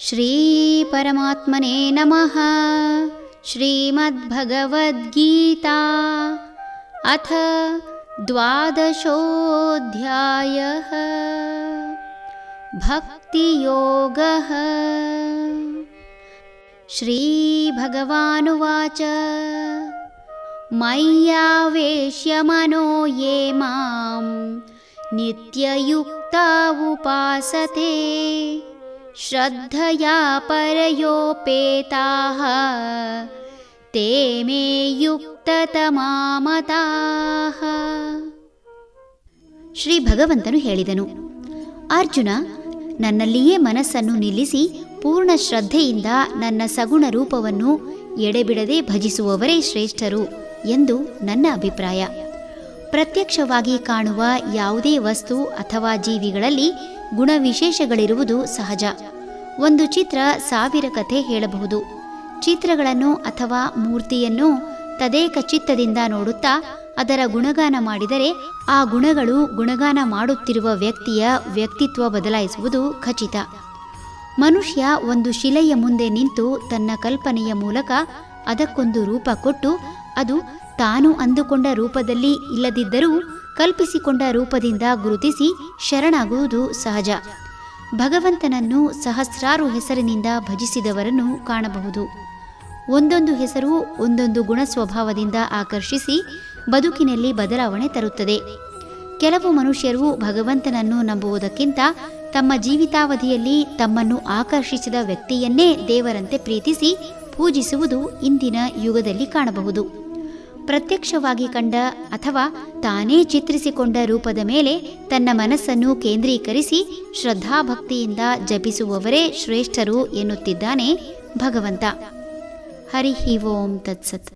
ಶ್ರೀ ಪರಮಾತ್ಮನೇ ನಮಃ. ಶ್ರೀಮದ್ಭಗವದ್ಗೀತಾ ಅಥ ದ್ವಾದಶೋऽಧ್ಯಾಯಃ. ಭಕ್ತಿಯೋಗಃ. ಶ್ರೀಭಗವಾನುವಾಚ ಮಯ್ಯಾವೇಶ್ಯ ಮನೋ ಯೇ ಮಾಂ ನಿತ್ಯಯುಕ್ತಾ ಉಪಾಸತೆ ಶ್ರದ್ಧಯಾ ಪರಯೋಪೇತಾಃ ತೇ ಮೇ ಯುಕ್ತತಮಾ ಮತಾಃ. ಶ್ರೀ ಭಗವಂತನು ಹೇಳಿದನು, ಅರ್ಜುನ, ನನ್ನಲ್ಲಿಯೇ ಮನಸ್ಸನ್ನು ನಿಲ್ಲಿಸಿ ಪೂರ್ಣ ಶ್ರದ್ಧೆಯಿಂದ ನನ್ನ ಸಗುಣ ರೂಪವನ್ನು ಎಡೆಬಿಡದೆ ಭಜಿಸುವವರೇ ಶ್ರೇಷ್ಠರು ಎಂದು ನನ್ನ ಅಭಿಪ್ರಾಯ. ಪ್ರತ್ಯಕ್ಷವಾಗಿ ಕಾಣುವ ಯಾವುದೇ ವಸ್ತು ಅಥವಾ ಜೀವಿಗಳಲ್ಲಿ ಗುಣವಿಶೇಷಗಳಿರುವುದು ಸಹಜ. ಒಂದು ಚಿತ್ರ 1000 ಕಥೆ ಹೇಳಬಹುದು. ಚಿತ್ರಗಳನ್ನು ಅಥವಾ ಮೂರ್ತಿಯನ್ನು ತದೇಕ ಚಿತ್ತದಿಂದ ನೋಡುತ್ತಾ ಅದರ ಗುಣಗಾನ ಮಾಡಿದರೆ ಆ ಗುಣಗಳು ಗುಣಗಾನ ಮಾಡುತ್ತಿರುವ ವ್ಯಕ್ತಿಯ ವ್ಯಕ್ತಿತ್ವ ಬದಲಾಯಿಸುವುದು ಖಚಿತ. ಮನುಷ್ಯ ಒಂದು ಶಿಲೆಯ ಮುಂದೆ ನಿಂತು ತನ್ನ ಕಲ್ಪನೆಯ ಮೂಲಕ ಅದಕ್ಕೊಂದು ರೂಪ ಕೊಟ್ಟು ಅದು ತಾನು ಅಂದುಕೊಂಡ ರೂಪದಲ್ಲಿ ಇಲ್ಲದಿದ್ದರೂ ಕಲ್ಪಿಸಿಕೊಂಡ ರೂಪದಿಂದ ಗುರುತಿಸಿ ಶರಣಾಗುವುದು ಸಹಜ. ಭಗವಂತನನ್ನು ಸಹಸ್ರಾರು ಹೆಸರಿನಿಂದ ಭಜಿಸಿದವರನ್ನು ಕಾಣಬಹುದು. ಒಂದೊಂದು ಹೆಸರು ಒಂದೊಂದು ಗುಣ ಸ್ವಭಾವದಿಂದ ಆಕರ್ಷಿಸಿ ಬದುಕಿನಲ್ಲಿ ಬದಲಾವಣೆ ತರುತ್ತದೆ. ಕೆಲವು ಮನುಷ್ಯರು ಭಗವಂತನನ್ನು ನಂಬುವುದಕ್ಕಿಂತ ತಮ್ಮ ಜೀವಿತಾವಧಿಯಲ್ಲಿ ತಮ್ಮನ್ನು ಆಕರ್ಷಿಸಿದ ವ್ಯಕ್ತಿಯನ್ನೇ ದೇವರಂತೆ ಪ್ರೀತಿಸಿ ಪೂಜಿಸುವುದು ಇಂದಿನ ಯುಗದಲ್ಲಿ ಕಾಣಬಹುದು. ಪ್ರತ್ಯಕ್ಷವಾಗಿ ಕಂಡ ಅಥವಾ ತಾನೇ ಚಿತ್ರಿಸಿಕೊಂಡ ರೂಪದ ಮೇಲೆ ತನ್ನ ಮನಸ್ಸನ್ನು ಕೇಂದ್ರೀಕರಿಸಿ ಶ್ರದ್ಧಾಭಕ್ತಿಯಿಂದ ಜಪಿಸುವವರೇ ಶ್ರೇಷ್ಠರು ಎನ್ನುತ್ತಿದ್ದಾನೆ ಭಗವಂತ. ಹರಿ ಓಂ ತತ್ಸತ್.